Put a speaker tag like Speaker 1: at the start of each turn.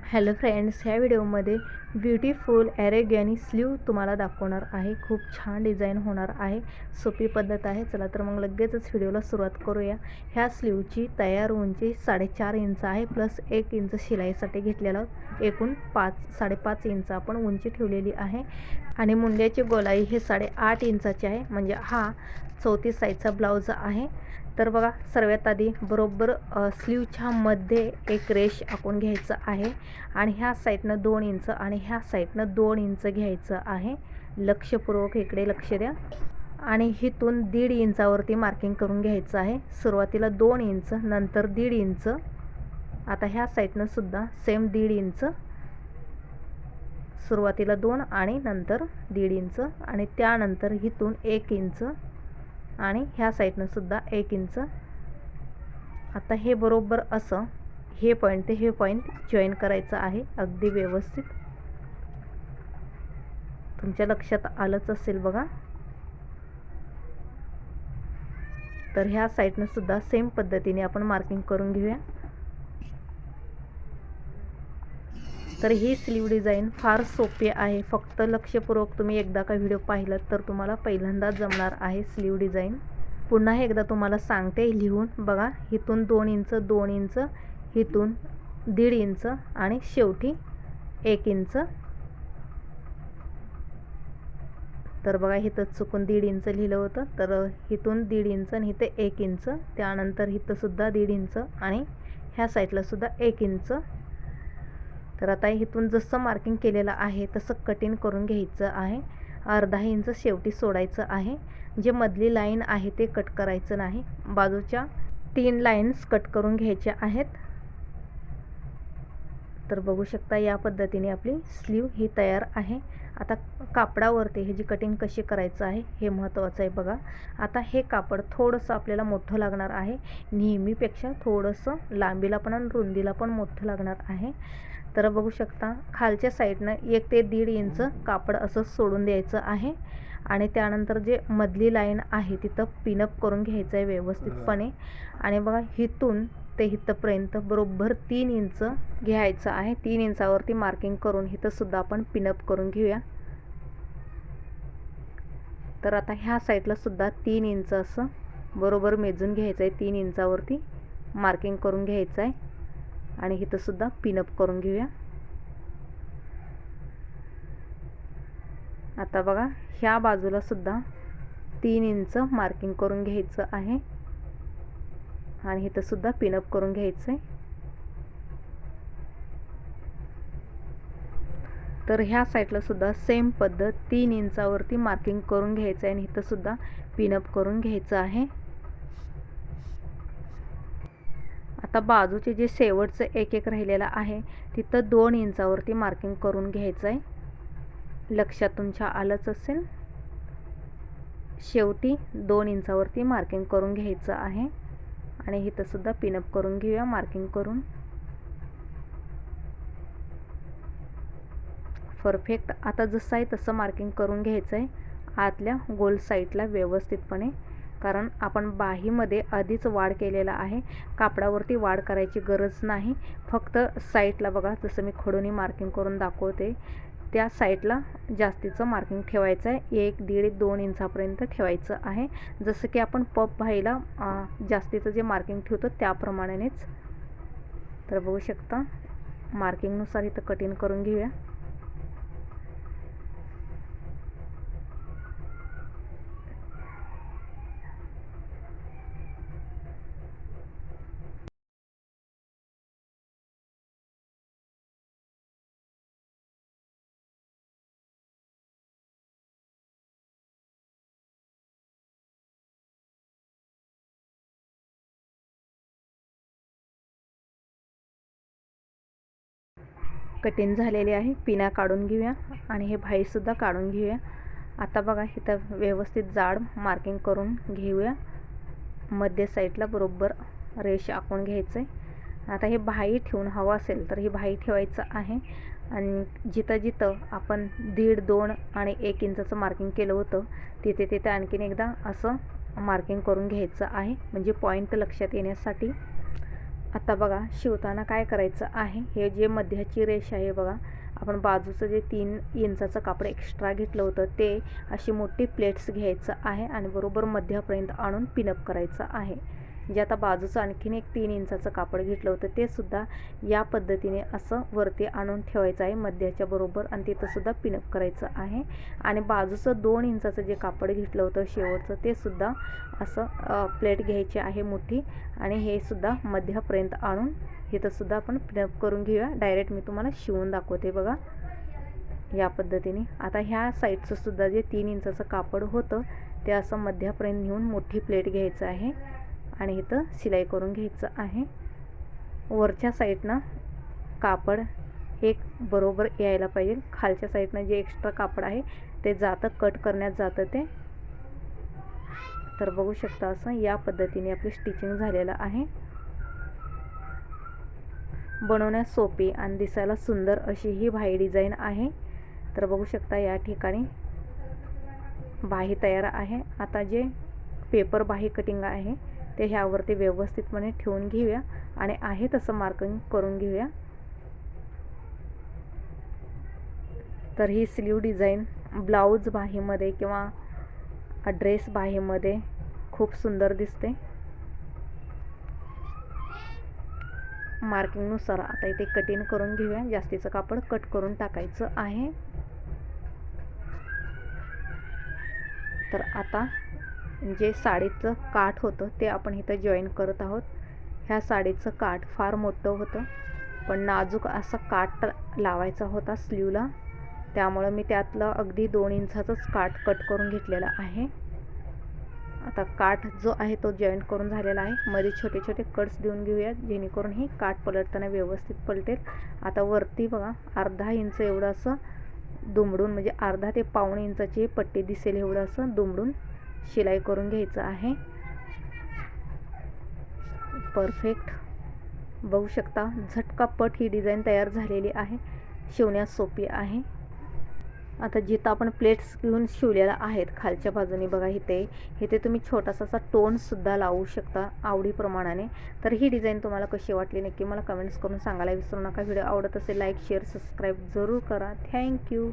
Speaker 1: Hello friends, ह्या व्हिडिओमध्ये beautiful एरेगॅनी slew तुम्हाला दाखवणार आहे। खूप छान डिझाईन होणार आहे, सोपी पद्धत आहे। चला तर मग लगेचच व्हिडिओला सुरुवात करूया। ह्या स्लीवची तयार उंची 4.5 इंच आहे, प्लस 1 इंच शिलाईसाठी घेतलेला, एकूण 5.5 इंच आपण उंची ठेवलेली आहे। आणि मुंड्याची गोलाई हे 8.5 इंचाची आहे, म्हणजे हा 34 साईजचा ब्लाउज आहे। तर बघा, सर्वात आधी बरोबर स्लीवच्या मध्ये एक रेष आखून घ्यायचं आहे आणि ह्या साईडनं 2 इंच आणि ह्या साईडनं 2 इंच घ्यायचं आहे। लक्षपूर्वक इकडे लक्ष द्या। आणि हिथून 1.5 इंचावरती मार्किंग करून घ्यायचं आहे। सुरुवातीला 2 इंच, नंतर 1.5 इंच। आता ह्या साईडनं सुद्धा सेम 1.5 इंच, सुरुवातीला 2 आणि नंतर 1.5 इंच, आणि त्यानंतर हिथून 1 इंच आणि ह्या साईडनं सुद्धा 1 इंच। आता हे बरोबर असं हे पॉईंट ते हे पॉईंट जॉईन करायचं आहे, अगदी व्यवस्थित। तुमच्या लक्षात आलंच असेल बघा। तर ह्या साईडनं सुद्धा सेम पद्धतीने आपण मार्किंग करून घेऊया। तर ही स्लीव डिझाईन फार सोपी आहे, फक्त लक्षपूर्वक तुम्ही एकदा का व्हिडिओ पाहिलात तर तुम्हाला पहिल्यांदा जमणार आहे स्लीव डिझाईन। पुन्हा एकदा तुम्हाला सांगते लिहून बघा। इथून 2 इंच, 2 इंच, इथून 1.5 इंच आणि शेवटी 1 इंच। तर बघा, इथं चुकून 1.5 इंच लिहिलं होतं, तर इथून 1.5 इंच आणि इथे 1 इंच, त्यानंतर इथं सुद्धा 1.5 इंच आणि ह्या साईडला सुद्धा 1 इंच। तर आता इथून जसं मार्किंग केलेलं आहे तसं कटिंग करून घ्यायचं आहे। अर्धा इंच शेवटी सोडायचं आहे। जे मधली लाईन आहे ते कट करायचं नाही, बाजूच्या 3 लाईन्स कट करून घ्यायच्या आहेत। तर बघू शकता, या पद्धतीने आपली स्लीव ही तयार आहे। आता कापडावरती ही जी कटिंग कशी करायचं आहे हे महत्त्वाचं आहे बघा। आता हे कापड थोडंसं आपल्याला मोठं लागणार आहे, नेहमीपेक्षा थोडंसं लांबीला पण आणि रुंदीला पण मोठं लागणार आहे। तर बघू शकता, खालच्या साईडनं 1 ते 1.5 इंच कापड असं सोडून द्यायचं आहे आणि त्यानंतर जे मधली लाईन आहे तिथं पिनअप करून घ्यायचं आहे व्यवस्थितपणे। आणि बघा, इथून ते इथंपर्यंत बरोबर 3 इंच घ्यायचं आहे। 3 इंचावरती मार्किंग करून इथं सुद्धा आपण पिनअप करून घेऊया। तर आता ह्या साईडला सुद्धा 3 इंच असं बरोबर मेजून घ्यायचं आहे। 3 इंचावरती मार्किंग करून घ्यायचं आहे आणि इथं सुद्धा पिनअप करून घेऊया। आता बघा, ह्या बाजूला सुद्धा 3 इंच मार्किंग करून घ्यायचं आहे आणि इथं सुद्धा पिनअप करून घ्यायचं आहे। तर ह्या साईडला सुद्धा सेम पद्धत 3 इंचावरती मार्किंग करून घ्यायचं आहे आणि इथं सुद्धा पिनअप करून घ्यायचं आहे। आता बाजूचे जे शेवटचं एक राहिलेलं आहे तिथं 2 इंचावरती मार्किंग करून घ्यायचं आहे। लक्षात तुमच्या आलंच असेल। शेवटी 2 इंचावरती मार्किंग करून घ्यायचं आहे आणि इथं सुद्धा पिनअप करून घेऊया मार्किंग करून। परफेक्ट। आता जसं आहे तसं मार्किंग करून घ्यायचं आहे आतल्या गोल साईडला व्यवस्थितपणे, कारण आपण बाहीमध्ये आधीच वाढ केलेला आहे। कापडावरती वाढ करायची गरज नाही, फक्त साईडला बघा, जसं मी खडूनी मार्किंग करून दाखवते त्या साईडला जास्तीचं मार्किंग ठेवायचं आहे। 1, 1.5, 2 इंचापर्यंत ठेवायचं आहे, जसं की आपण पप बाहीला जास्तीचं जे मार्किंग ठेवतो त्याप्रमाणेच। तर बघू शकता, मार्किंगनुसार इथं कटिंग करून घेऊया। कटिंग झालेली आहे, पिना काढून घेऊया आणि हे भाईसुद्धा काढून घेऊया। आता बघा, इथं व्यवस्थित जाड मार्किंग करून घेऊया। मध्य साईडला बरोबर रेष आखून घ्यायचं आहे। आता हे भाई ठेवून हवं असेल तर ही भाई ठेवायचं आहे आणि जिथं जिथं आपण 1.5, 2 आणि 1 इंचाचं मार्किंग केलं होतं तिथे तिथे आणखीन एकदा असं मार्किंग करून घ्यायचं आहे, म्हणजे पॉईंट लक्षात येण्यासाठी। आता बघा शिवताना काय करायचं आहे, हे जे मध्याची रेष आहे बघा, आपण बाजूचं जे 3 इंचाचं कापड एक्स्ट्रा घेतलं होतं ते अशी मोठी प्लेट्स घ्यायचं आहे आणि बरोबर मध्यापर्यंत आणून पिनअप करायचं आहे. जे आता बाजूचं आणखीन एक 3 इंचाचं कापड घेतलं होतं ते सुद्धा या पद्धतीने असं वरती आणून ठेवायचं आहे मध्याच्या बरोबर आणि तिथं सुद्धा पिनअप करायचं आहे. आणि बाजूचं 2 इंचाचं जे कापड घेतलं होतं शेवटचं ते सुद्धा असं प्लेट घ्यायची आहे मोठी आणि हे सुद्धा मध्यापर्यंत आणून इथं सुद्धा आपण पिनअप करून घेऊया. डायरेक्ट मी तुम्हाला शिवून दाखवते बघा या पद्धतीने. आता ह्या साईडचं सुद्धा जे 3 इंचाचं कापड होतं ते असं मध्यापर्यंत नेऊन मोठी प्लेट घ्यायचं आहे आणि इथं शिलाई करून घ्यायचं आहे. वरच्या साईडनं कापड एक बरोबर यायला पाहिजे, खालच्या साईडनं जे एक्स्ट्रा कापड आहे ते जातं, कट करण्यात जातं ते. तर बघू शकता असं या पद्धतीने आपली स्टिचिंग झालेलं आहे. बनवण्यास सोपी आणि दिसायला सुंदर अशी ही बाही डिझाईन आहे. तर बघू शकता या ठिकाणी बाही तयार आहे. आता जे पेपर बाही कटिंग आहे ते ह्यावरती व्यवस्थितपणे ठेवून घेऊया आणि आहे तसं मार्किंग करून घेऊया. तर ही स्लीव डिझाईन ब्लाऊज बाहीमध्ये किंवा ड्रेस बाहीमध्ये खूप सुंदर दिसते. मार्किंगनुसार आता इथे कटिंग करून घेऊया. जास्तीचं कापड कट करून टाकायचं आहे. तर आता जे साडीचं काठ होतं ते आपण इथं जॉईन करत आहोत. ह्या साडीचं काठ फार मोठं होतं पण नाजूक असा काठ लावायचा होता स्लीवला, त्यामुळे मी त्यातलं अगदी 2 इंचाचंच काठ कट करून घेतलेला आहे. आता काठ जो आहे तो जॉईंट करून झालेला आहे. मध्ये छोटे छोटे कट्स देऊन घेऊया जेणेकरून ही काठ पलटताना व्यवस्थित पलटेल. आता वरती बघा अर्धा इंच एवढं असं दुमडून, म्हणजे अर्धा ते पाऊण इंचाची पट्टी दिसेल एवढं असं दुमडून शिलाई करून घ्यायचं आहे. परफेक्ट बघू शकता झटकापट ही डिझाईन तयार झालेली आहे. शिवण्यास सोपी आहे. आता जिथं आपण प्लेट्स घेऊन शिवलेल्या आहेत खालच्या बाजूने बघा इथे तुम्ही छोटासा असा टोनसुद्धा लावू शकता आवडीप्रमाणाने. तर ही डिझाईन तुम्हाला कशी वाटली नक्की मला कमेंट्स करून सांगायला विसरू नका. व्हिडिओ आवडत असेल लाईक शेअर सबस्क्राईब जरूर करा. थँक्यू.